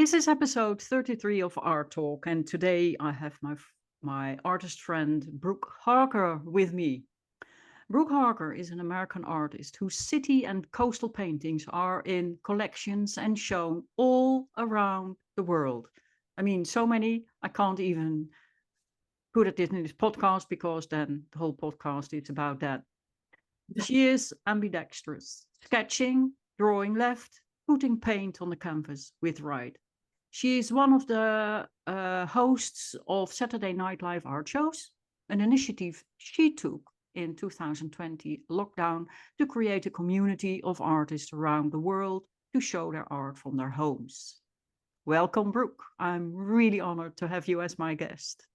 This is episode 33 of Art Talk, and today I have my artist friend Brooke Harker with me. Brooke Harker is an American artist whose city and coastal paintings are in collections and shown all around the world. I mean, so many, I can't even put it in this podcast because then the whole podcast is about that. She is ambidextrous, sketching, drawing left, putting paint on the canvas with right. She is one of the hosts of Saturday Night Live art shows, an initiative she took in 2020 lockdown to create a community of artists around the world to show their art from their homes. Welcome, Brooke. I'm really honored to have you as my guest.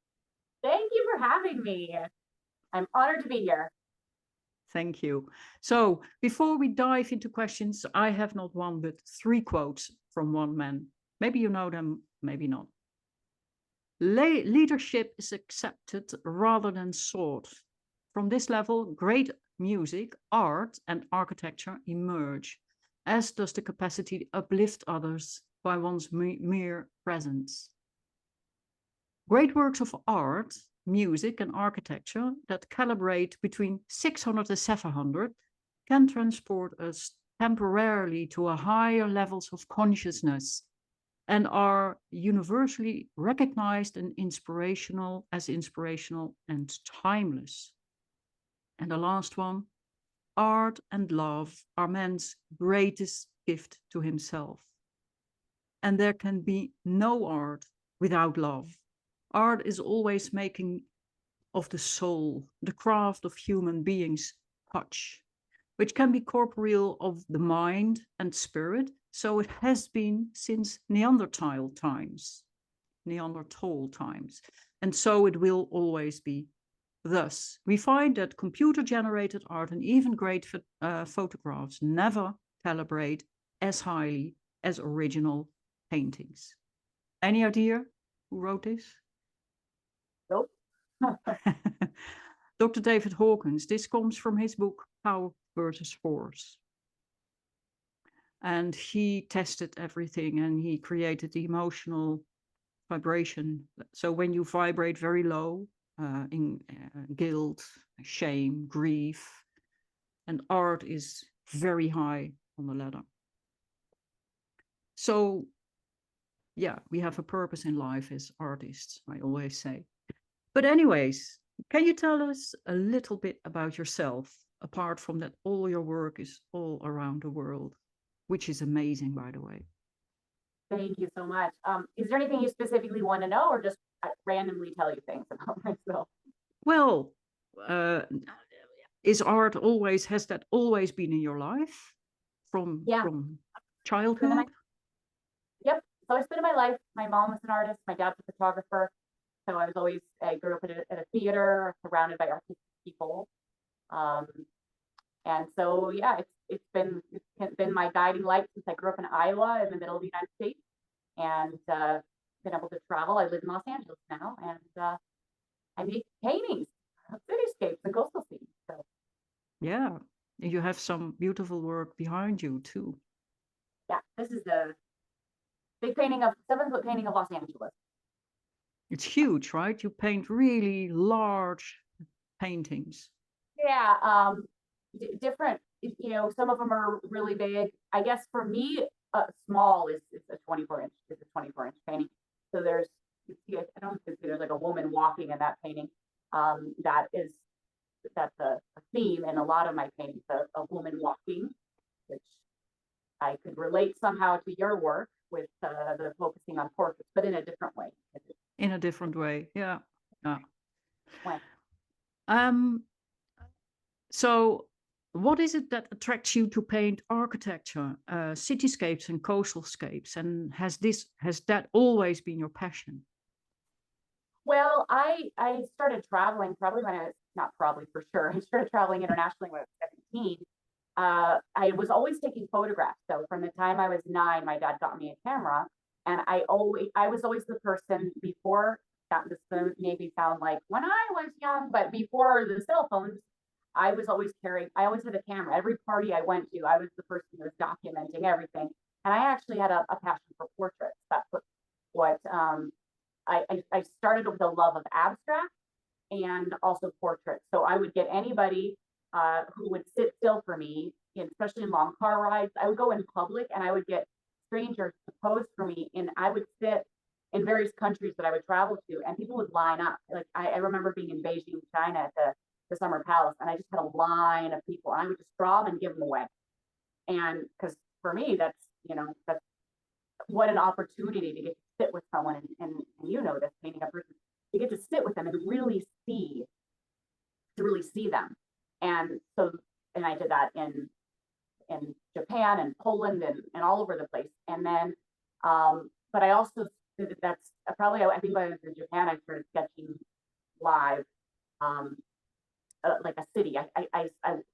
Thank you for having me. I'm honored to be here. Thank you. So before we dive into questions, I have not one but three quotes from one man. Maybe you know them, maybe not. Leadership is accepted rather than sought. From this level, great music, art, and architecture emerge, as does the capacity to uplift others by one's mere presence. Great works of art, music, and architecture that calibrate between 600 and 700 can transport us temporarily to a higher levels of consciousness and are universally recognized and inspirational and timeless. And the last one, art and love are man's greatest gift to himself. And there can be no art without love. Art is always making of the soul, the craft of human beings' touch, which can be corporeal of the mind and spirit. So it has been since Neanderthal times. And so it will always be. Thus, we find that computer-generated art and even great photographs never calibrate as highly as original paintings. Any idea who wrote this? Nope. Dr. David Hawkins. This comes from his book, Power versus Force. And he tested everything and he created the emotional vibration. So when you vibrate very low in guilt, shame, grief, and art is very high on the ladder. So, yeah, we have a purpose in life as artists, I always say. But anyways, can you tell us a little bit about yourself, apart from that all your work is all around the world, which is amazing, by the way. Thank you so much. Is there anything you specifically want to know or just randomly tell you things about myself? Well, has that always been in your life from childhood? Yep. So I spent my life, my mom was an artist, my dad's a photographer. So I grew up at a theater surrounded by artistic people. And so, yeah, it's been my guiding light since I grew up in Iowa in the middle of the United States and been able to travel. I live in Los Angeles now and I make paintings of cityscapes and coastal scenes. So. Yeah, you have some beautiful work behind you too. Yeah, this is the big painting of 7-foot painting of Los Angeles. It's huge, right? You paint really large paintings. Yeah, different. Some of them are really big. I guess for me, small is a 24-inch. It's a 24-inch painting. So I don't think there's like a woman walking in that painting. That's a theme in a lot of my paintings, a woman walking, which I could relate somehow to your work with the focusing on portraits, but in a different way. In a different way, yeah. When? So what is it that attracts you to paint architecture, cityscapes and coastal scapes? And has that always been your passion? Well, I started traveling probably when I was, not probably for sure, I started traveling internationally when I was 17. I was always taking photographs. So from the time I was 9, my dad got me a camera. And I was always the person before, that this maybe sound like when I was young, but before the cell phones, I always had a camera. Every party I went to, I was the person who was documenting everything. And I actually had a passion for portraits. That's what I started with a love of abstract and also portraits. So I would get anybody who would sit still for me, especially in long car rides. I would go in public and I would get strangers to pose for me, and I would sit in various countries that I would travel to, and people would line up. Like I remember being in Beijing, China, at the Summer Palace, and I just had a line of people, and I would just draw them and give them away. And because for me, that's what an opportunity to get to sit with someone, and you know this, painting a person, you get to sit with them and really see them. And so, and I did that in Japan and Poland and all over the place. And then, but I also, that's probably, I think when I was in Japan, I started sketching live, um, like a city. I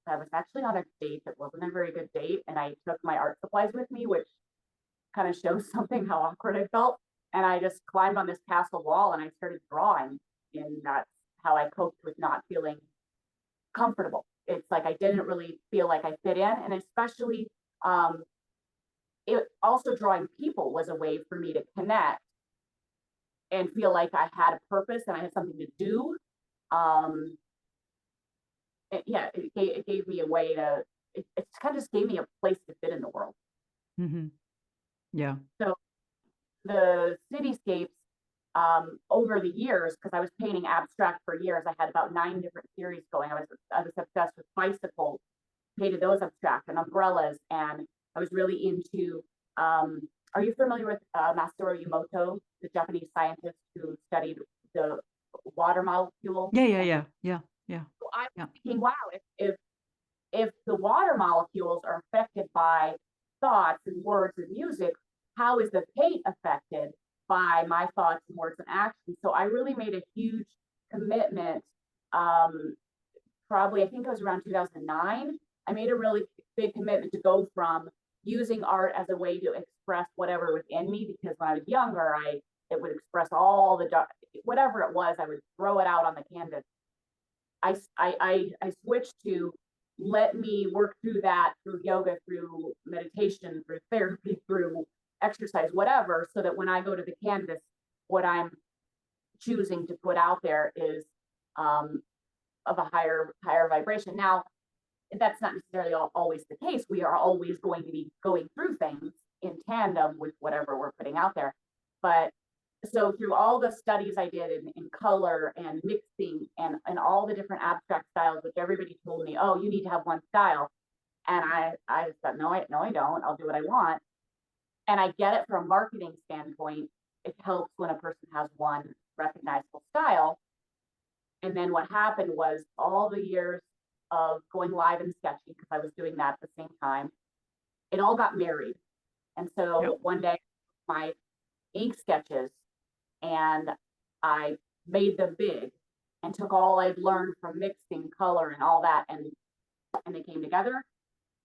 was actually on a date that wasn't a very good date, and I took my art supplies with me, which kind of shows something how awkward I felt. And I just climbed on this castle wall and I started drawing, and that's how I coped with not feeling comfortable. It's like I didn't really feel like I fit in, and especially it also, drawing people was a way for me to connect and feel like I had a purpose and I had something to do. Um, yeah, it gave me a way to. It kind of just gave me a place to fit in the world. Mm-hmm. Yeah. So the cityscapes, over the years, because I was painting abstract for years, I had about 9 different series going. I was obsessed with bicycles, painted those abstract, and umbrellas, and I was really into. Are you familiar with Masaru Emoto, the Japanese scientist who studied the water molecule? Yeah. So I was thinking, wow, if the water molecules are affected by thoughts and words and music, how is the paint affected by my thoughts and words and actions? So I really made a huge commitment. Probably, I think it was around 2009. I made a really big commitment to go from using art as a way to express whatever within me, because when I was younger, it would express all the whatever it was, I would throw it out on the canvas. I switched to let me work through that through yoga, through meditation, through therapy, through exercise, whatever, so that when I go to the canvas, what I'm choosing to put out there is of a higher vibration. Now, that's not necessarily always the case. We are always going to be going through things in tandem with whatever we're putting out there. But so through all the studies I did in color and mixing and all the different abstract styles, which everybody told me, oh, you need to have one style. And I just thought, no, I don't. I'll do what I want. And I get it from a marketing standpoint. It helps when a person has one recognizable style. And then what happened was all the years of going live and sketching, because I was doing that at the same time, it all got married. And so one day, my ink sketches, and I made them big and took all I'd learned from mixing color and all that, and they came together.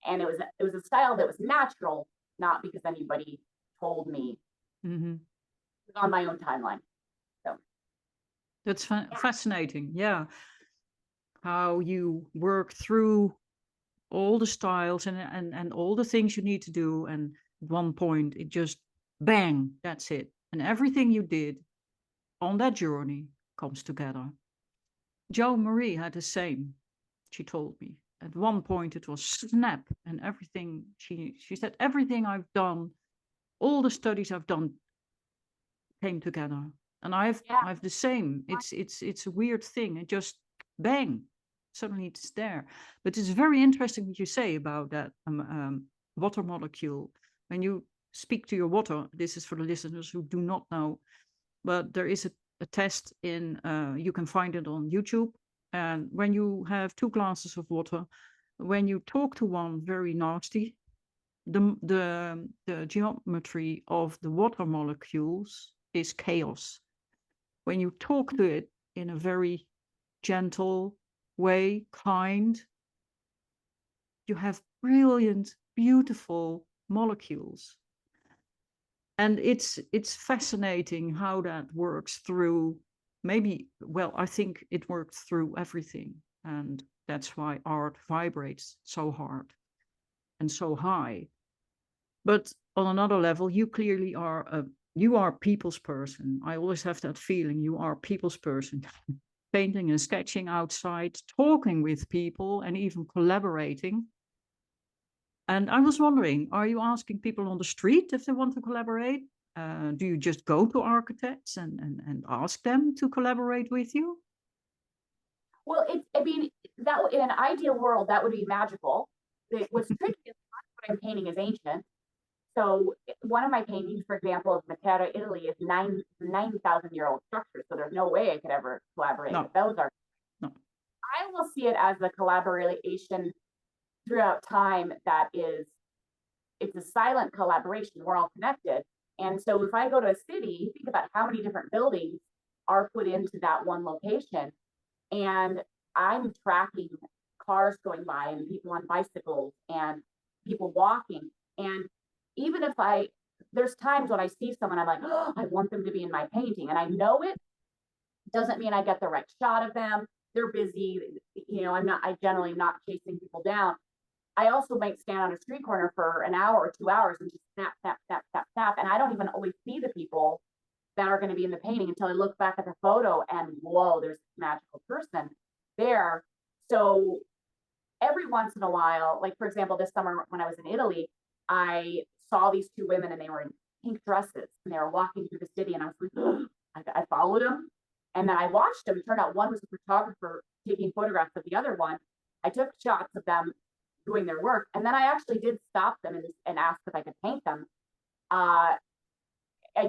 And it was a style that was natural, not because anybody told me. Mm-hmm. It was on my own timeline. So that's fascinating. Yeah, how you work through all the styles and all the things you need to do, and at one point it just bang, that's it, and everything you did on that journey comes together. Jo Marie had the same. She told me at one point it was snap, and everything she said, everything I've done, all the studies I've done came together. And I've the same. It's a weird thing. It just bang, suddenly it's there. But it's very interesting what you say about that water molecule. When you speak to your water, this is for the listeners who do not know, but there is a test in, you can find it on YouTube. And when you have 2 glasses of water, when you talk to one very nasty, the geometry of the water molecules is chaos. When you talk to it in a very gentle way, kind, you have brilliant, beautiful molecules. And it's fascinating how that works through, I think it worked through everything. And that's why art vibrates so hard and so high. But on another level, you clearly are a people's person. I always have that feeling you are a people's person. Painting and sketching outside, talking with people, and even collaborating. And I was wondering, are you asking people on the street if they want to collaborate? Do you just go to architects and ask them to collaborate with you? Well, I mean, that in an ideal world, that would be magical. What's tricky is what I'm painting is ancient. So one of my paintings, for example, of Matera, Italy, is 9,000-year-old structure. So there's no way I could ever collaborate No, with those artists. no. I will see it as a collaboration throughout time that is, it's a silent collaboration. We're all connected. And so if I go to a city, think about how many different buildings are put into that one location. And I'm tracking cars going by and people on bicycles and people walking. And even if there's times when I see someone, I'm like, oh, I want them to be in my painting. And I know it doesn't mean I get the right shot of them. They're busy. I generally not chasing people down. I also might stand on a street corner for an hour or 2 hours and just snap, snap, snap, snap, snap. And I don't even always see the people that are going to be in the painting until I look back at the photo and whoa, there's this magical person there. So every once in a while, like for example, this summer when I was in Italy, I saw these two women and they were in pink dresses and they were walking through the city and I was like, oh, I followed them. And then I watched them. It turned out one was a photographer taking photographs of the other one. I took shots of them doing their work. And then I actually did stop them and ask if I could paint them. I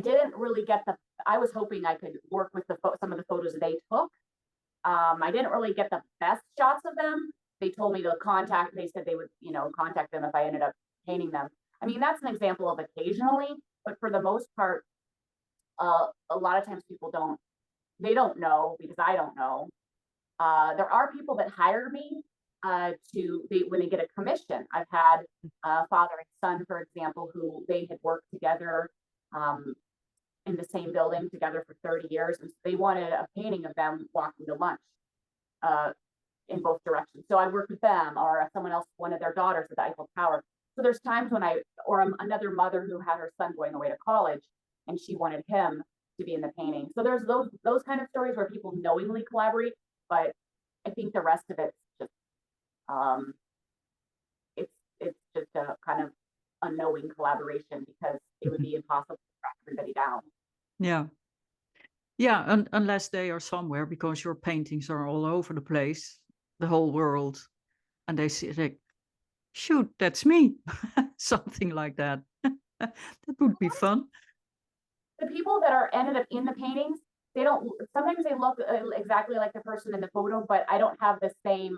didn't really I was hoping I could work with some of the photos they took. I didn't really get the best shots of them. They told me they said they would, contact them if I ended up painting them. I mean, that's an example of occasionally, but for the most part, a lot of times people they don't know because I don't know. There are people that hire me when they get a commission. I've had father and son, for example, who they had worked together in the same building together for 30 years. And so they wanted a painting of them walking to lunch in both directions. So I worked with them, or someone else wanted their daughters at the Eiffel Tower. So there's times when another mother who had her son going away to college and she wanted him to be in the painting. So there's those kind of stories where people knowingly collaborate, but I think the rest of it's just it's just a kind of unknowing collaboration because it would be impossible to track everybody down. Yeah. Yeah, unless they are somewhere, because your paintings are all over the place, the whole world, and they see like, shoot, that's me, something like that. That would be fun. The people that ended up in the paintings, sometimes they look exactly like the person in the photo, but I don't have the same,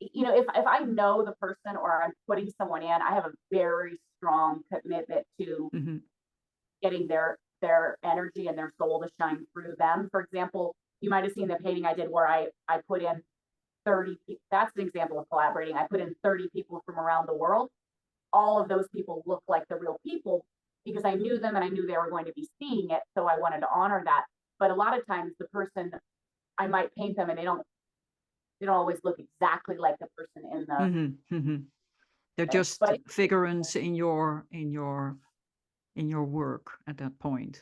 if I know the person or I'm putting someone in, I have a very strong commitment to getting their energy and their soul to shine through them. For example, you might have seen the painting I did where I put in 30 people. That's an example of collaborating. I put in 30 people from around the world. All of those people look like the real people because I knew them and I knew they were going to be seeing it. So I wanted to honor that. But a lot of times the person, I might paint them and they don't always look exactly like the person in the they're just figurants in your work at that point.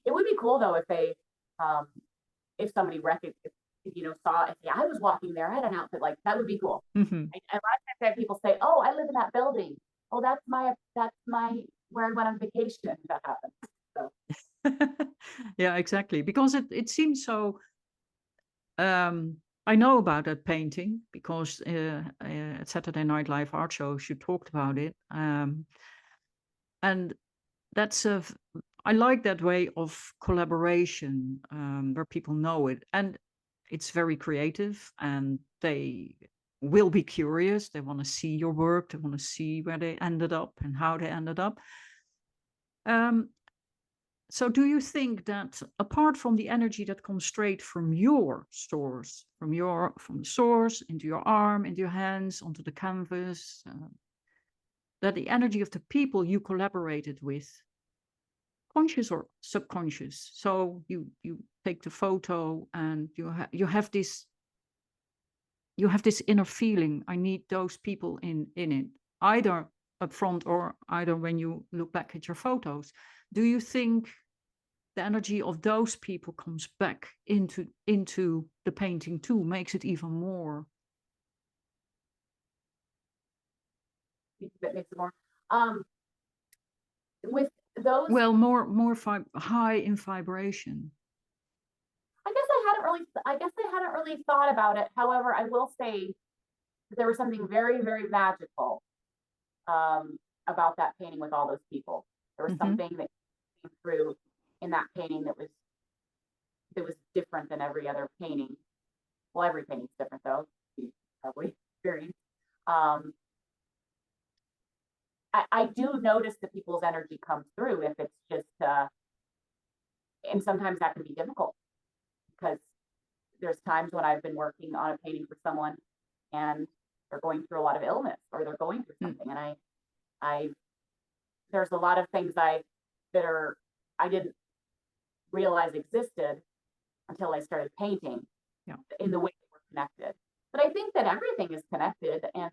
It would be cool though if they if somebody saw it, I was walking there, I had an outfit like that would be cool. A lot of times I have people say, oh, I live in that building. Oh, that's my where I went on vacation. That happens. So yeah, exactly. Because it seems so I know about that painting because at Saturday Night Live art shows you talked about it. And that's I like that way of collaboration where people know it. And it's very creative and they will be curious. They want to see your work. They want to see where they ended up and how they ended up. So do you think that apart from the energy that comes straight from your source, from the source into your arm, into your hands, onto the canvas, that the energy of the people you collaborated with, conscious or subconscious, so you take the photo and you have this inner feeling, I need those people in it, either up front or either when you look back at your photos. Do you think the energy of those people comes back into the painting too, makes it even more? That makes it more. With those, Well, more high in vibration. I guess I hadn't really thought about it. However, I will say there was something very, very magical about that painting with all those people. There was something that came through in that painting that was different than every other painting. Well, every painting's different though. You probably experienced. I do notice that people's energy comes through if it's just, and sometimes that can be difficult because there's times when I've been working on a painting for someone and they're going through a lot of illness or they're going through something, and I there's a lot of things I didn't realize existed until I started painting in the way that we're connected. But I think that everything is connected, and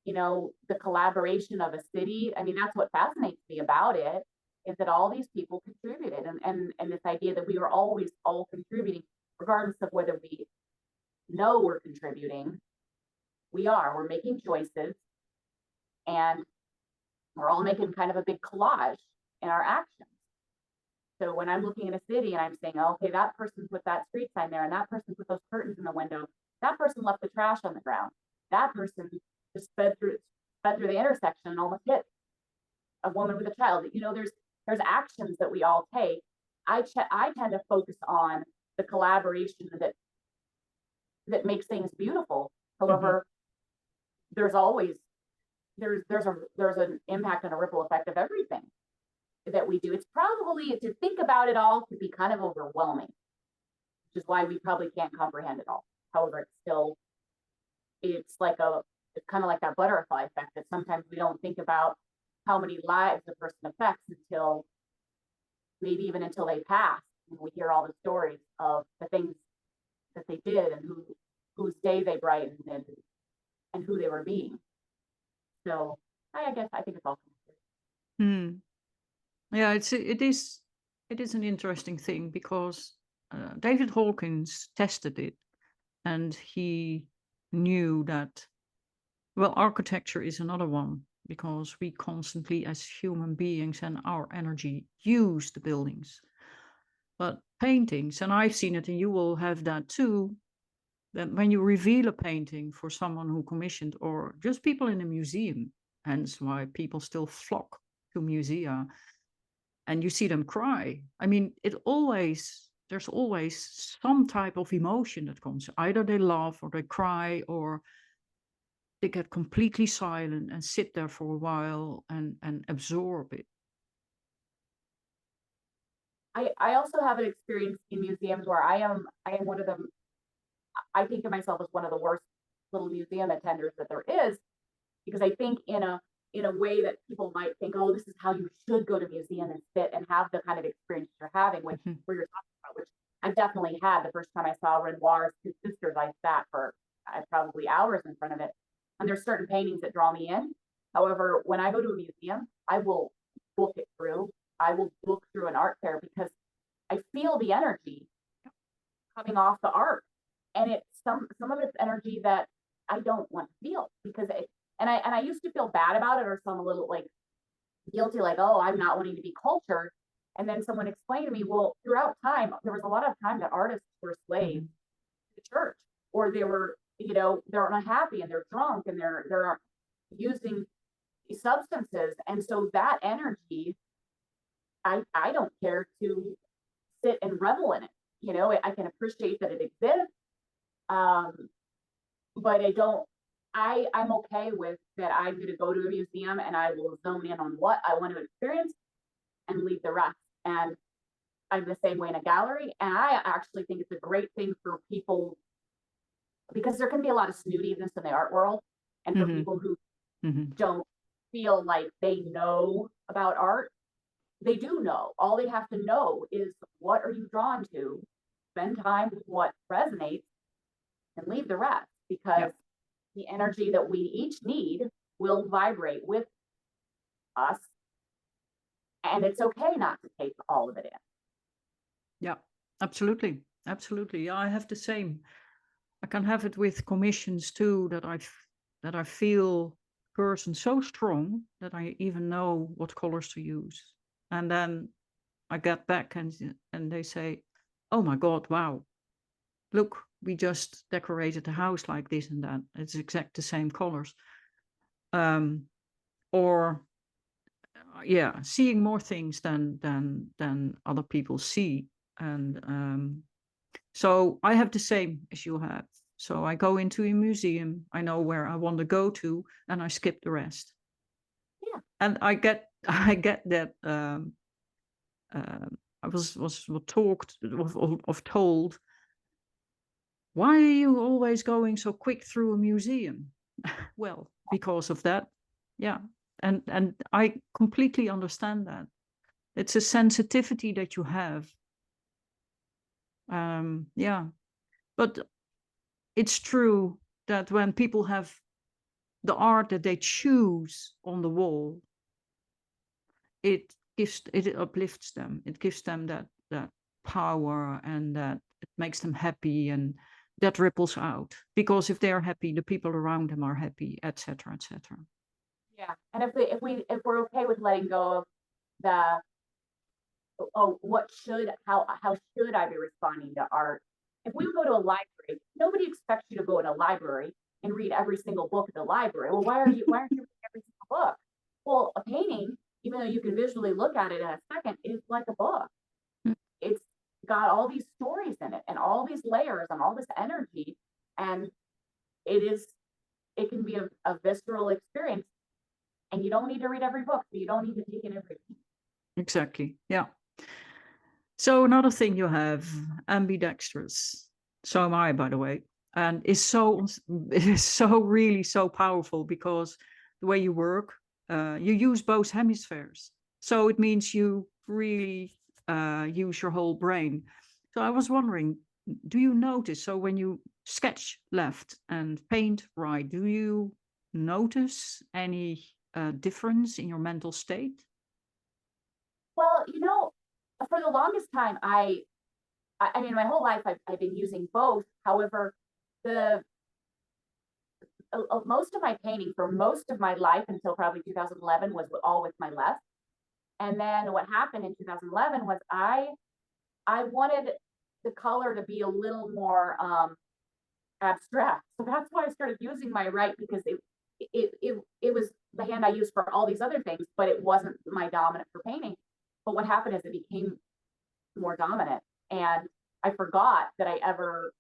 the collaboration of a city. I mean, that's what fascinates me about it, is that all these people contributed, and this idea that we are always all contributing, regardless of whether we know we're contributing. We're making choices, and we're all making kind of a big collage in our actions. So when I'm looking at a city and I'm saying, oh, okay, that person put that street sign there, and that person put those curtains in the window, that person left the trash on the ground, that person just sped through the intersection and almost hit a woman with a child. There's actions that we all take. I tend to focus on the collaboration that makes things beautiful. However, there's an impact and a ripple effect of everything that we do. It's probably, to think about it all, could be kind of overwhelming, which is why we probably can't comprehend it all. However, it's kind of like that butterfly effect, that sometimes we don't think about how many lives a person affects until they pass, and we hear all the stories of the things that they did and whose day they brightened and who they were being. So I think it's all connected. Yeah, it is an interesting thing because David Hawkins tested it, and he knew that, well, architecture is another one, because we constantly as human beings and our energy use the buildings. But paintings, and I've seen it and you will have that too, that when you reveal a painting for someone who commissioned, or just people in a museum, hence why people still flock to musea, and you see them cry. I mean, there's always some type of emotion that comes. Either they laugh or they cry, or they get completely silent and sit there for a while and absorb it. I also have an experience in museums where I am one of them. I think of myself as one of the worst little museum attenders that there is, because I think in a way that people might think, oh, this is how you should go to museum and sit and have the kind of experience you're having, which where you're talking about, which I definitely had. The first time I saw Renoir's Two Sisters, I sat for probably hours in front of it. And there's certain paintings that draw me in. However, when I go to a museum, I will book it through. I will book through an art fair, because I feel the energy coming off the art, and it's some of it's energy that I don't want to feel, because I used to feel bad about it, or some a little like guilty, like, oh, I'm not wanting to be cultured. And then someone explained to me, well, throughout time, there was a lot of time that artists were slaves to the church, or they were, they're unhappy and they're drunk and they're using substances. And so that energy, I don't care to sit and revel in it. I can appreciate that it exists. But I'm okay with that. I'm going to go to a museum and I will zone in on what I want to experience and leave the rest. And I'm the same way in a gallery. And I actually think it's a great thing for people, because there can be a lot of snootiness in the art world. And for people who don't feel like they know about art, they do know. All they have to know is, what are you drawn to? Spend time with what resonates and leave the rest, because the energy that we each need will vibrate with it's okay not to take all of it in. Yeah, absolutely. Absolutely. Yeah, I have the same. I can have it with commissions too, that I feel person so strong that I even know what colors to use. And then I get back and they say, "Oh my God, wow. Look, we just decorated the house like this and that. It's exact the same colors." Um, or yeah, seeing more things than other people see. And so I have the same as you have. So I go into a museum, I know where I want to go to, and I skip the rest. Yeah. And I get I get that I was talked of told, why are you always going so quick through a museum? Well, because of that. Yeah. And I completely understand that. It's a sensitivity that you have. Yeah. But it's true that when people have the art that they choose on the wall, it uplifts them. It gives them that power, and that it makes them happy, and that ripples out. Because if they're happy, the people around them are happy, etc., etc. Yeah. And if we're okay with letting go of the, oh, how should I be responding to art? If we go to a library, nobody expects you to go in a library and read every single book in the library. Well, why aren't you reading every single book? Well, a painting, even though you can visually look at it in a second, is like a book. It's got all these stories in it and all these layers and all this energy. And it can be a visceral experience. And you don't need to read every book, but you don't need to take in everything. Exactly. Yeah. So another thing you have, ambidextrous. So am I, by the way. And it is so really so powerful, because the way you work, you use both hemispheres. So it means you really use your whole brain. So I was wondering, do you notice, so when you sketch left and paint right, do you notice any difference in your mental state? Well, for the longest time, I mean, my whole life I've been using both. However, the most of my painting for most of my life until probably 2011 was all with my left. And then what happened in 2011 was I wanted the color to be a little more abstract. So that's why I started using my right, because it was the hand I used for all these other things, but it wasn't my dominant for painting. But what happened is it became more dominant, and I forgot that I ever.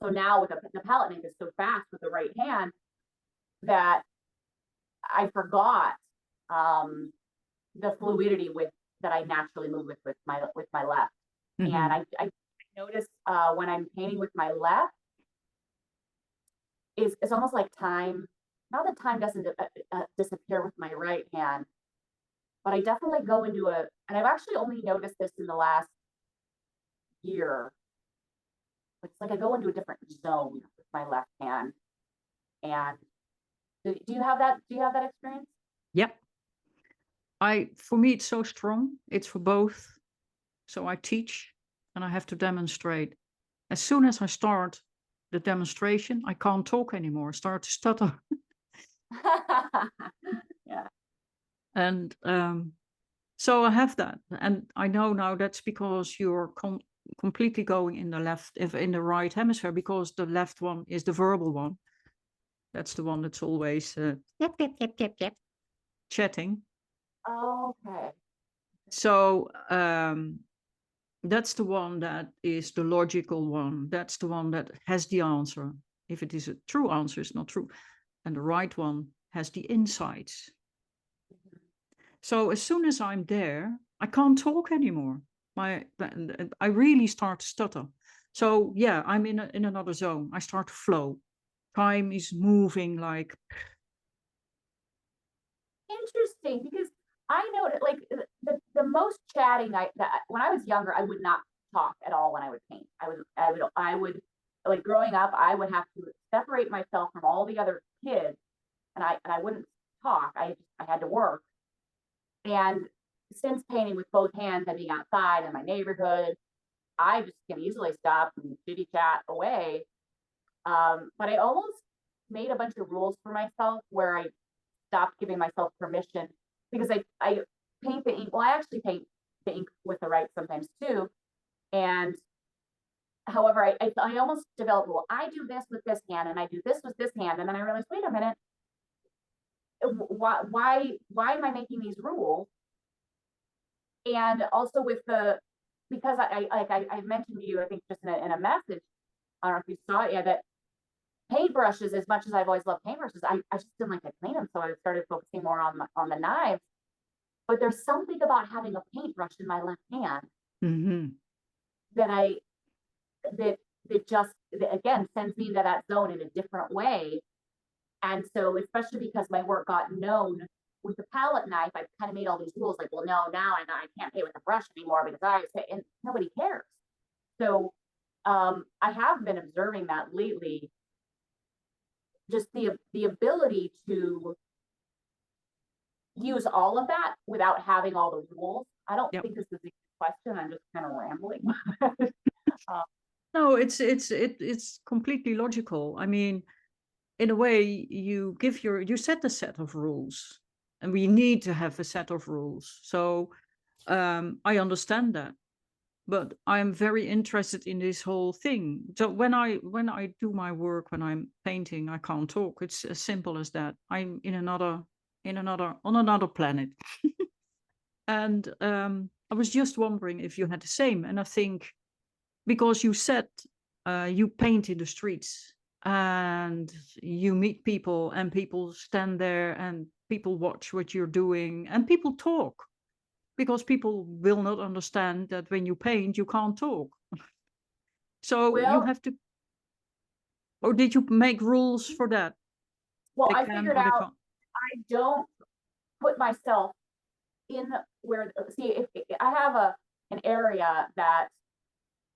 So now with the palette knife is so fast with the right hand that I forgot the fluidity with that I naturally move with my left. Mm-hmm. And I notice when I'm painting with my left, it's almost like time. Not that time doesn't disappear with my right hand, but I definitely go into and I've actually only noticed this in the last year. It's like I go into a different zone with my left hand. And do you have that? Do you have that experience? Yep. For me, it's so strong. It's for both. So I teach and I have to demonstrate. As soon as I start the demonstration, I can't talk anymore. I start to stutter. Yeah. And so I have that. And I know now that's because you're completely going in the right hemisphere, because the left one is the verbal one. That's the one that's always yep, chatting. Okay. So that's the one that is the logical one. That's the one that has the answer. If it is a true answer, it's not true. And the right one has the insights. So as soon as I'm there, I can't talk anymore. I really start to stutter. So yeah, I'm in another zone. I start to flow. Time is moving like. Interesting, because I know that like the most chatting when I was younger, I would not talk at all when I would paint. I would like growing up, I would have to separate myself from all the other kids, and I wouldn't talk. I had to work. And since painting with both hands and being outside in my neighborhood, I just can easily stop and chitty chat away. But I almost made a bunch of rules for myself where I stopped giving myself permission because I paint the ink. Well, I actually paint the ink with the right sometimes too. And however, I almost developed, well, I do this with this hand and I do this with this hand. And then I realized, wait a minute, why am I making these rules? And also with the, because I mentioned to you, I think just in a message, I don't know if you saw it, yeah, that paintbrushes, as much as I've always loved paintbrushes, I just didn't like to clean them. So I started focusing more on the knives. But there's something about having a paintbrush in my left hand Mm-hmm. that that just, that again, sends me into that zone in a different way. And so, especially because my work got known with the palette knife, I kind of made all these rules like, well, no, now I can't paint with a brush anymore because and nobody cares. So I have been observing that lately, just the ability to use all of that without having all the rules. I don't Yep. think this is a question. I'm just kind of rambling. No, it's completely logical. I mean, in a way, you set a set of rules, and we need to have a set of rules. So I understand that, but I'm very interested in this whole thing. So when I do my work, when I'm painting, I can't talk. It's as simple as that. I'm on another planet. And I was just wondering if you had the same. And I think because you said you paint in the streets and you meet people and people stand there and people watch what you're doing and people talk because people will not understand that when you paint, you can't talk. So you Well, have to, or did you make rules for that? well, They I can figured or they out can't. I don't put myself in where, see, if I have an area that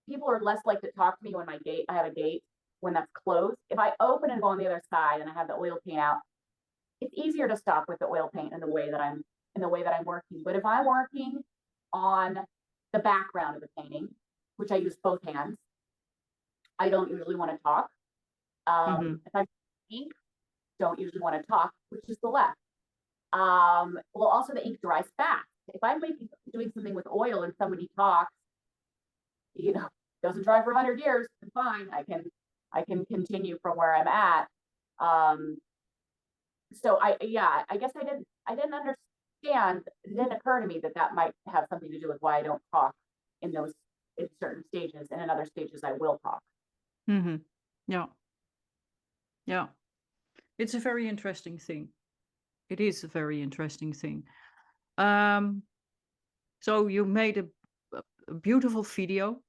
people are less likely to talk to me when I have a gate when that's closed. If I open and go on the other side and I have the oil paint out, it's easier to stop with the oil paint in the way that I'm working. But if I'm working on the background of the painting, which I use both hands, I don't usually want to talk. Mm-hmm. If I'm ink, don't usually want to talk, which is the left. Well, also the ink dries fast. If I'm doing something with oil and somebody talks, doesn't dry for 100 years, it's fine. I can continue from where I'm at. So I guess I didn't understand. It didn't occur to me that might have something to do with why I don't talk in certain stages, and in other stages I will talk. Mm-hmm. Yeah. Yeah. It's a very interesting thing. It is a very interesting thing. Um, so you made a beautiful video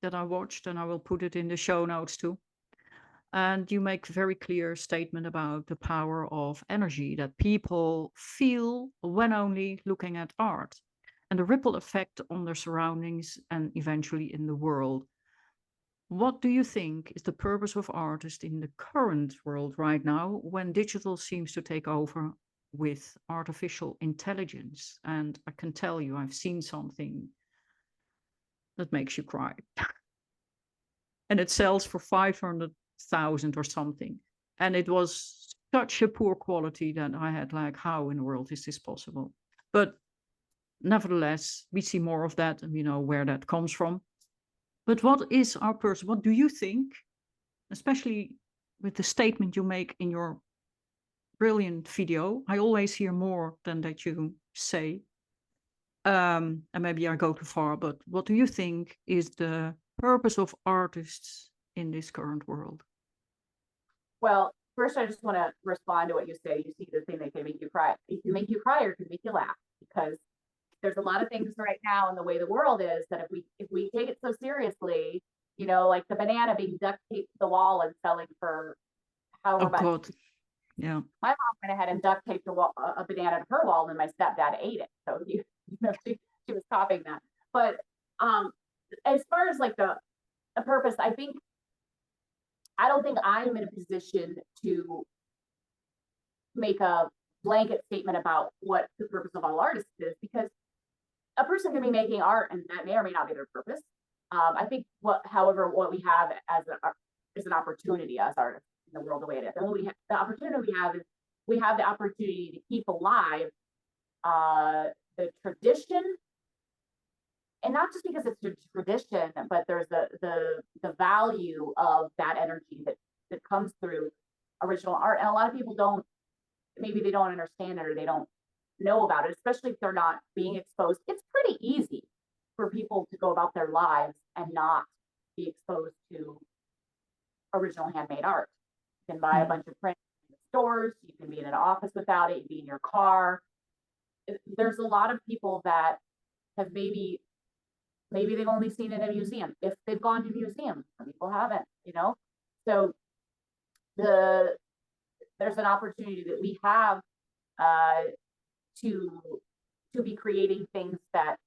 that I watched, and I will put it in the show notes too. And you make a very clear statement about the power of energy that people feel when only looking at art and the ripple effect on their surroundings and eventually in the world. What do you think is the purpose of artists in the current world right now when digital seems to take over with artificial intelligence? And I can tell you, I've seen something that makes you cry. And it sells for 500,000 or something. And it was such a poor quality that I had like, how in the world is this possible? But nevertheless, we see more of that and we know where that comes from. But what is our person? What do you think, especially with the statement you make in your brilliant video? I always hear more than that you say. And maybe I go too far, but what do you think is the purpose of artists in this current world? Well, first I just want to respond to what you say. You see the thing that can make you cry. It can make you cry or it can make you laugh, because there's a lot of things right now in the way the world is that if we take it so seriously, like the banana being duct taped to the wall and selling for Oh however much. God, yeah. My mom went ahead and duct taped a banana to her wall, and my stepdad ate it. So she was copying that. But as far as like the purpose, I don't think I'm in a position to make a blanket statement about what the purpose of all artists is, because a person can be making art and that may or may not be their purpose. I think however, what we have as is an opportunity as artists in the world the way it is. And the opportunity we have is we have the opportunity to keep alive the tradition, and not just because it's a tradition, but there's the value of that energy that comes through original art. And a lot of people maybe they don't understand it or they don't know about it, especially if they're not being exposed. It's pretty easy for people to go about their lives and not be exposed to original handmade art. You can buy a bunch of prints in the stores, you can be in an office without it, you can be in your car. There's a lot of people that have maybe they've only seen it in a museum, if they've gone to museums. Some people haven't, so there's an opportunity that we have to be creating things that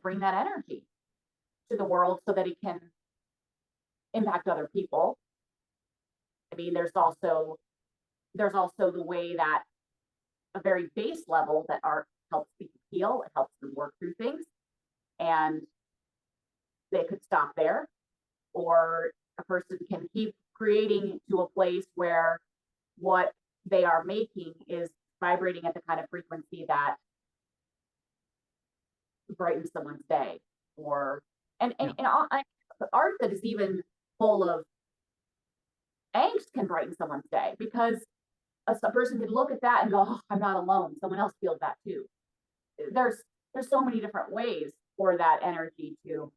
bring that energy to the world so that it can impact other people. I mean, there's also the way that a very base level that art helps people heal, it helps them work through things, and they could stop there, or a person can keep creating to a place where what they are making is vibrating at the kind of frequency that brightens someone's day, or and art that is even full of angst can brighten someone's day, because a person could look at that and go, oh, I'm not alone, someone else feels that too. There's so many different ways for that energy to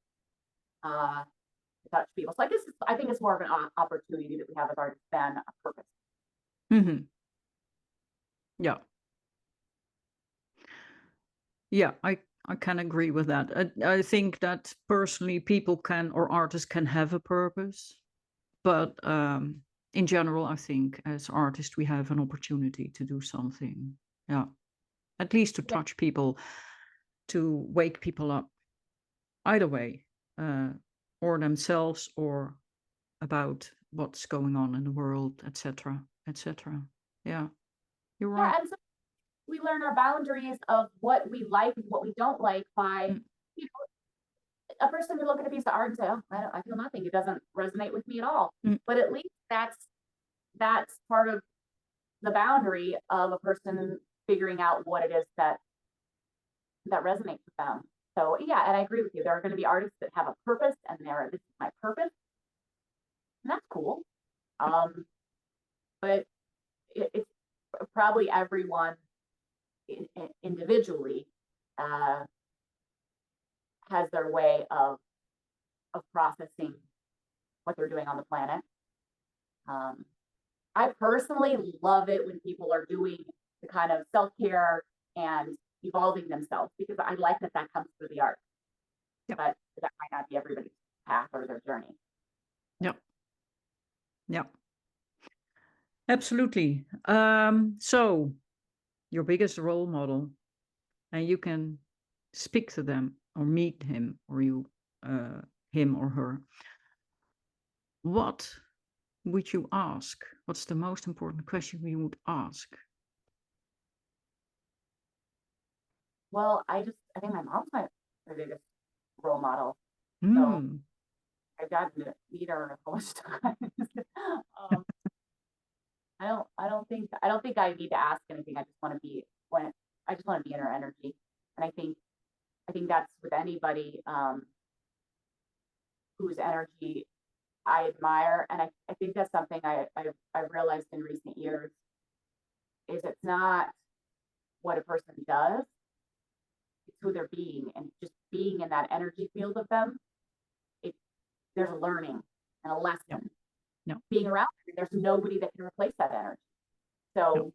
touch people. So I think it's more of an opportunity that we have as artists than a purpose. Mm-hmm. Yeah, I can agree with that. I think that personally people can, or artists can have a purpose, but in general, I think as artists we have an opportunity to do something. Yeah, at least to touch people, to wake people up, either way, or themselves, or about what's going on in the world, etc., etc. Yeah, you're right. And so we learn our boundaries of what we like and what we don't like by, a person could look at a piece of art and say, oh, I feel nothing. It doesn't resonate with me at all. But at least that's part of the boundary of a person figuring out what it is that resonates with them. So yeah, and I agree with you. There are going to be artists that have a purpose, and this is my purpose, and that's cool. But it's probably everyone individually has their way of processing what they're doing on the planet. I personally love it when people are doing the kind of self-care and evolving themselves, because I like that comes through the art. Yep. But that might not be everybody's path or their journey. Yep. Absolutely. So your biggest role model, and you can speak to them or meet him, or him or her. What would you ask? What's the most important question you would ask? Well, I think my mom's my biggest role model. So I've gotten to meet her a bunch of times. I don't think I need to ask anything. I just want to be in her energy. And I think that's with anybody whose energy I admire. And I think that's something I've realized in recent years, is it's not what a person does, it's who they're being, and just being in that energy field of them. There's a learning and a lesson. No. Being around, there's nobody that can replace that energy. So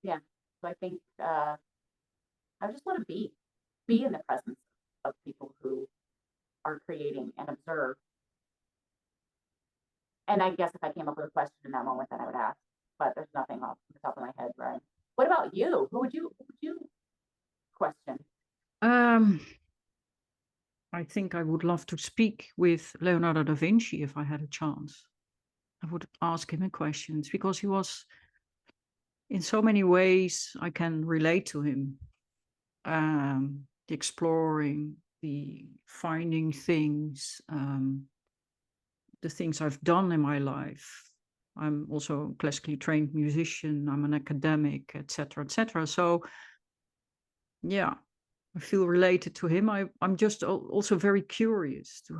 yeah, so I think I just want to be in the presence of people who are creating and observe. And I guess if I came up with a question in that moment, then I would ask, but there's nothing off the top of my head, right? What about you? Who would you question? I think I would love to speak with Leonardo da Vinci if I had a chance. I would ask him questions, because he was in so many ways I can relate to him. The exploring, the finding things, the things I've done in my life. I'm also a classically trained musician. I'm an academic, etc., etc. So, yeah, I feel related to him. I'm just also very curious to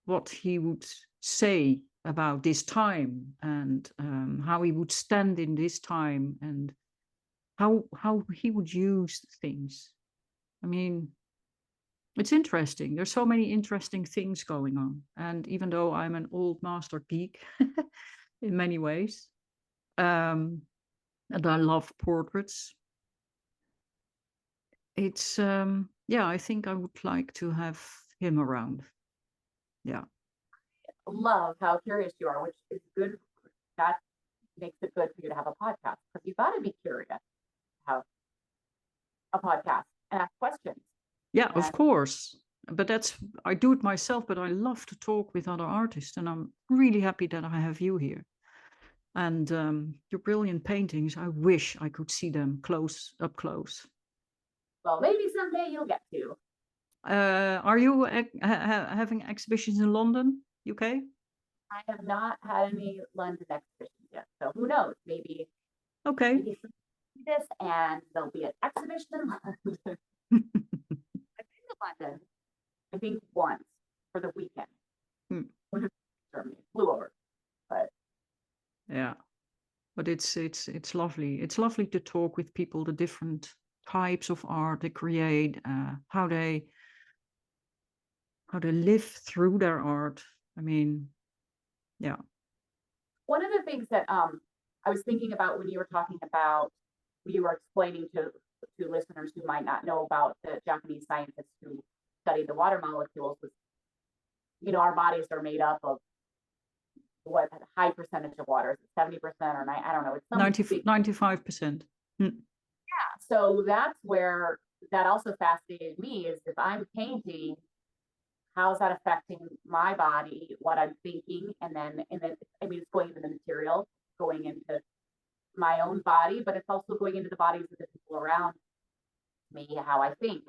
what he would say about this time, and how he would stand in this time, and how he would use things. I mean, it's interesting. There's so many interesting things going on. And even though I'm an old master geek in many ways, and I love portraits, it's, yeah, I think I would like to have him around. Yeah. Love how curious you are, which is good. That makes it good for you to have a podcast because you've got to be curious to have a podcast and ask questions. Yeah, And of course. But I do it myself, but I love to talk with other artists. And I'm really happy that I have you here. And your brilliant paintings, I wish I could see them up close. well, maybe someday you'll get to. Are you having exhibitions in London, UK? I have not had any London exhibitions yet, so who knows? Okay. Maybe see this and there'll be an exhibition in London. I've been to London, I think once for the weekend. Germany, flew over, but yeah, but it's lovely. It's lovely to talk with people, the different types of art they create, how they live through their art. I mean, yeah. one of the things that I was thinking about when you were talking about, you were explaining to listeners who might not know about the Japanese scientists who studied the water molecules was, our bodies are made up of what high percentage of water, is it 70% or I don't know, it's some 95%. Yeah, so that's where that also fascinated me, is if I'm painting, how's that affecting my body, what I'm thinking, and then I mean, it's going into the material, going into my own body, but it's also going into the bodies of the people around me, how I think,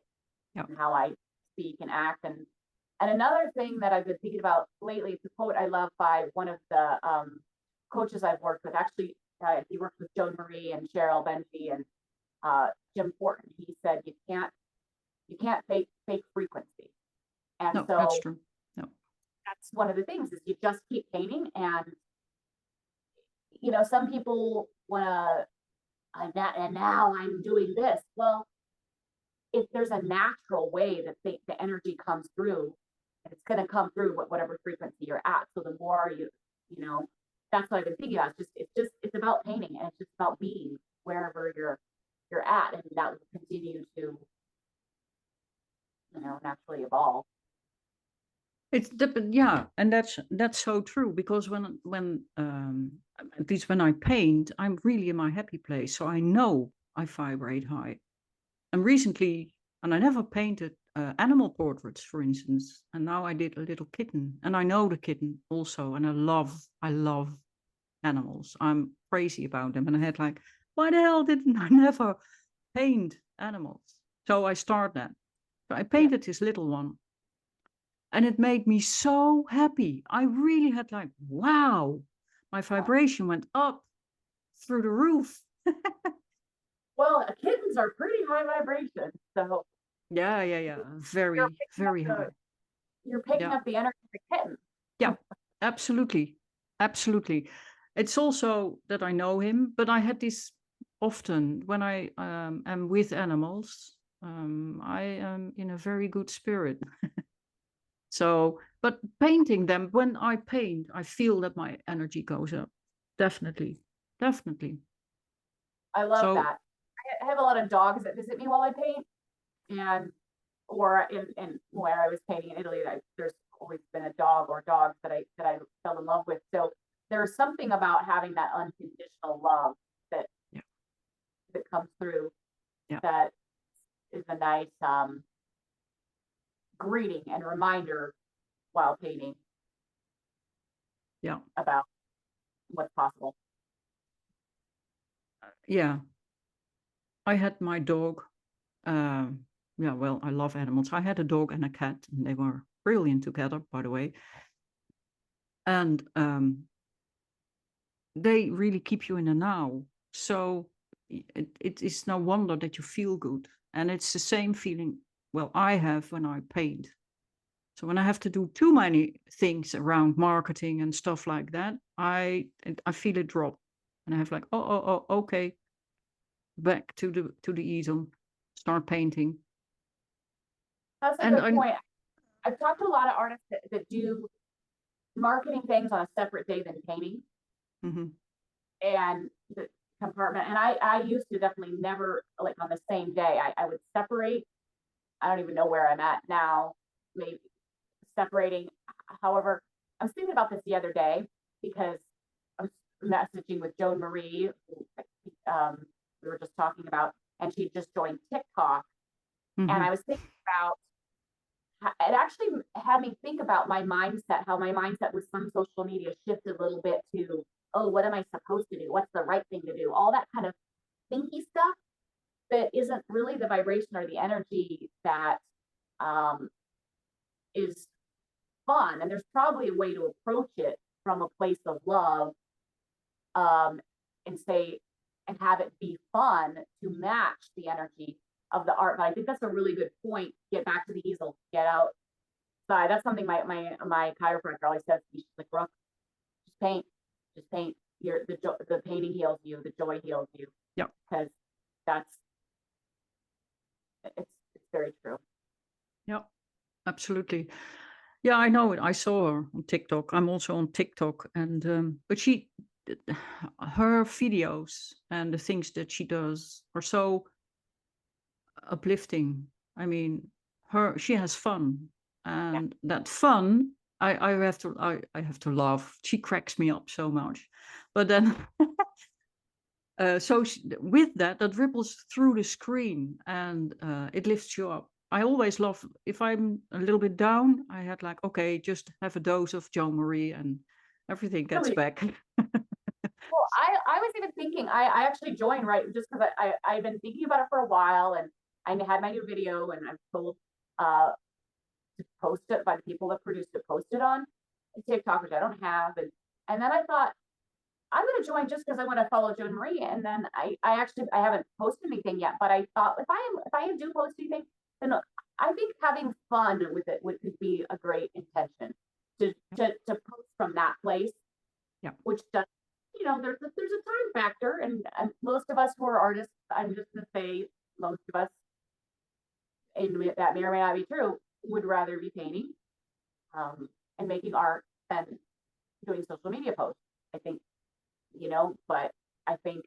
Yep. and how I speak and act. And another thing that I've been thinking about lately, it's a quote I love by one of the coaches I've worked with. Actually, he worked with Joan Marie and Cheryl Benji and Jim Fortin. He said, you can't fake frequency. And No, so that's true. No. That's one of the things, is you just keep painting. And some people want to, and now I'm doing this. Well, if there's a natural way that the energy comes through, and it's going to come through whatever frequency you're at. So the more that's what I've been thinking about. It's about painting, and it's just about being wherever you're at, and that will continue to naturally evolve. Yeah, and that's so true, because when at least when I paint, I'm really in my happy place, so I know I vibrate high. And recently, and I never painted animal portraits, for instance, and now I did a little kitten, and I know the kitten also, and I love animals. I'm crazy about them, and I had like, why the hell didn't I never paint animals? So I started that. So I painted this little one, and it made me so happy. I really had like, wow, my vibration went up through the roof. Well, kittens are pretty high vibration, so Yeah. Very, very high. You're picking up the energy of the kitten. Yeah, absolutely. Absolutely. It's also that I know him, but I had this often when I am with animals. I am in a very good spirit. So, but painting them, when I paint, I feel that my energy goes up. Definitely. I love that. I have a lot of dogs that visit me while I paint, or in where I was painting in Italy, there's always been a dog or dogs that I fell in love with. So there's something about having that unconditional love that comes through, that is a nice greeting and reminder while painting. About what's possible. yeah, I had my dog. Yeah, well, I love animals. I had a dog and a cat, and they were brilliant together, by the way. And they really keep you in the now. So it is no wonder that you feel good. And it's the same feeling, well, I have when I paint. So when I have to do too many things around marketing and stuff like that, I feel it drop. And I have like, okay, back to the easel, start painting. That's a And good I'm point. I've talked to a lot of artists that do marketing things on a separate day than painting mhm, and the compartment. And I used to definitely never like on the same day. I would separate. I don't even know where I'm at now, maybe separating. However, I was thinking about this the other day because I was messaging with Joan Marie, who we were just talking about, and she just joined TikTok. And mhm, I was thinking about it actually had me think about my mindset, how my mindset with some social media shifted a little bit to, oh, what am I supposed to do? What's the right thing to do? All that kind of thinky stuff that isn't really the vibration or the energy that um, is fun. And there's probably a way to approach it from a place of love um, and say, and have it be fun to match the energy of the art. But I think that's a really good point. Get back to the easel, get out. That's something my chiropractor always says to me. She's like, Brooke, just paint. The painting heals you, the joy heals you, yeah, because that's it's very true. yeah, absolutely. Yeah, I know it. I saw her on TikTok. I'm also on TikTok, and but her videos and the things that she does are so uplifting. I mean, she has fun, Yeah, and that fun, I have to laugh. She cracks me up so much, but then with that ripples through the screen, and it lifts you up. I always love if I'm a little bit down. I had like, okay, just have a dose of Joan Marie, and everything gets really. back. Well, I was even thinking I actually joined right just because I've been thinking about it for a while, and I had my new video, and I'm told uh to post it by the people that produced it, post it on TikTok, which I don't have, and then I thought I'm going to join just because I want to follow Joan Marie. And then I haven't posted anything yet, but I thought if I do post anything, then I think having fun with it could be a great intention to post from that place, Yeah, which does, there's a time factor, and most of us who are artists, I'm just going to say most of us, and that may or may not be true, would rather be painting and making art than doing social media posts. I think, but I think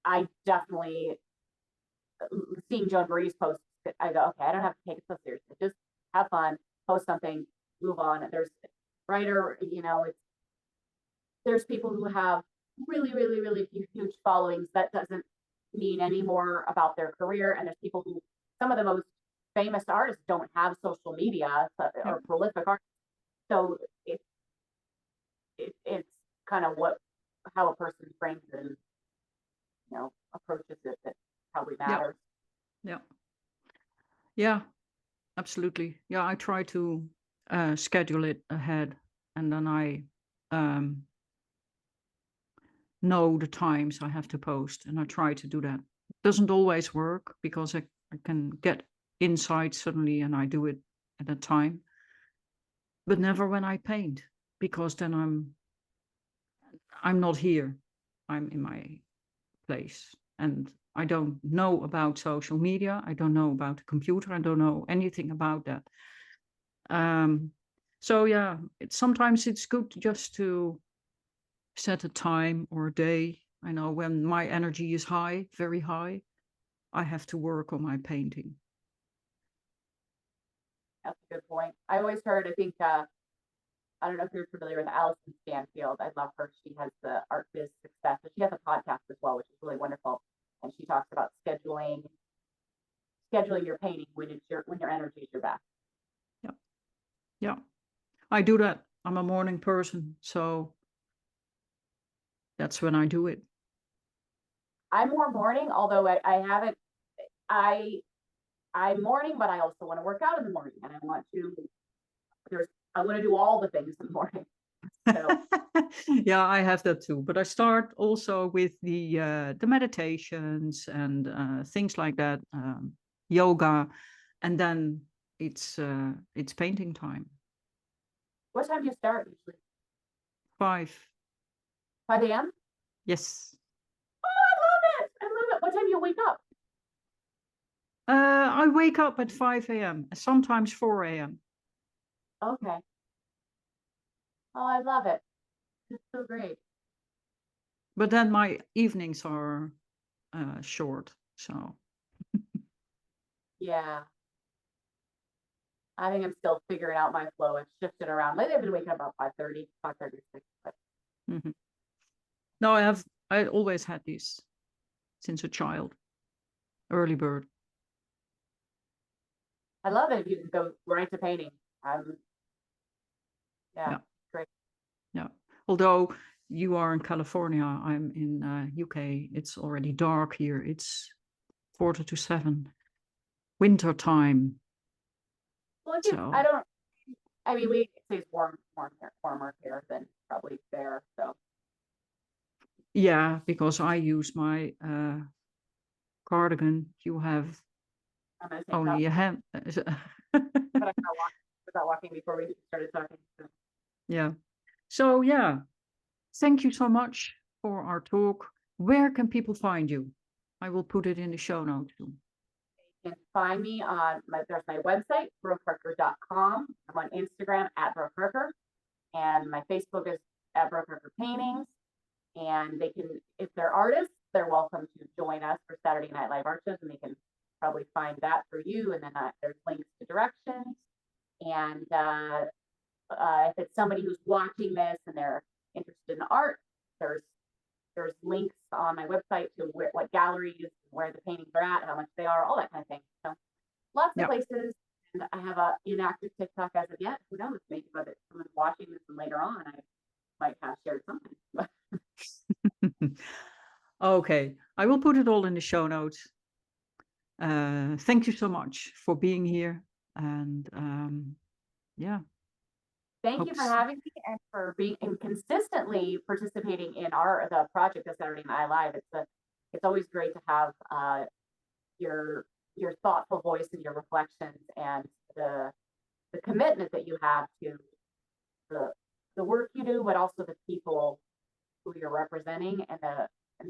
I definitely seeing Joan Marie's posts, I go, okay, I don't have to take it so seriously. Just have fun, post something, move on. There's writer, there's people who have really, really, really huge followings. That doesn't mean any more about their career. And there's people who, some of the most famous artists don't have social media yeah, or prolific artists. So it's kind of how a person frames it and approaches it that probably yeah, matters. yeah, yeah. Absolutely. Yeah, I try to schedule it ahead, and then I um, know the times I have to post, and I try to do that. Doesn't always work because I can get insight suddenly, and I do it at a time, but never when I paint, because then I'm not here. I'm in my place, and I don't know about social media. I don't know about the computer. I don't know anything about that. Um, so yeah, sometimes it's good just to set a time or a day. I know when my energy is high, very high, I have to work on my painting. That's a good point. I always heard, I think, I don't know if you're familiar with Allison Stanfield. I love her. She has the Art Biz Success. She has a podcast as well, which is really wonderful. And she talks about scheduling your painting when your energy is your best. Yeah, yeah, I do that. I'm a morning person, so that's when I do it. I'm more morning, although I haven't, I'm morning, but I also want to work out in the morning and I want to do all the things in the morning. So Yeah, I have that too. But I start also with the meditations and things like that, yoga, and then it's painting time. what time do you start usually? 5. 5 a.m.? Yes. Oh, I love it. I love it. What time do you wake up? I wake up at 5 a.m., sometimes 4 a.m. Okay. Oh, I love it. It's so great. But then my evenings are short. So Yeah. I think I'm still figuring out my flow. It's shifted around. Lately, I've been waking up about 5:30, 5:36. But mhm. No, I always had this since a child. Early bird. I love it if you can go right to painting. Yeah, Yeah. great. Yeah. Although you are in California, I'm in UK. It's already dark here. It's 6:45. Winter time. Well, So I mean, we say it's warmer here than probably there. So yeah, because I use my cardigan. You have I'm gonna say only that, a hand. but I was walking before we started talking. So. Yeah. So yeah, thank you so much for our talk. Where can people find you? I will put it in the show notes too. You can find me on there's my website, brookharker.com. I'm on Instagram at Brooke Harker, and my Facebook is at Brooke Harker Paintings. And they can, if they're artists, they're welcome to join us for Saturday Night Live art shows, and they can probably find that through you. And then there's links to directions. And if it's somebody who's watching this and they're interested in art, there's links on my website to what galleries, where the paintings are at, how much they are, all that kind of thing. So lots of Yeah. places. And I have a inactive TikTok as of yet. Who knows? Maybe by someone's watching this and later on, I might have shared something. Okay, I will put it all in the show notes. Thank you so much for being here, and yeah, Thank hope you to for see. having me and for being and consistently participating in the project of Saturday Night Live. It's always great to have your thoughtful voice and your reflections and the commitment that you have to the work you do, but also the people who you're representing and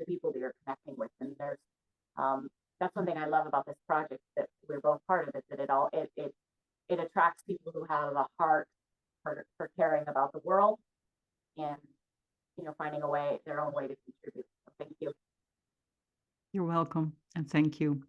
the people that you're connecting with. And there's that's one thing I love about this project that we're both part of, is that it attracts people who have a heart for caring about the world and finding their own way to contribute. So thank you. You're welcome, and thank you.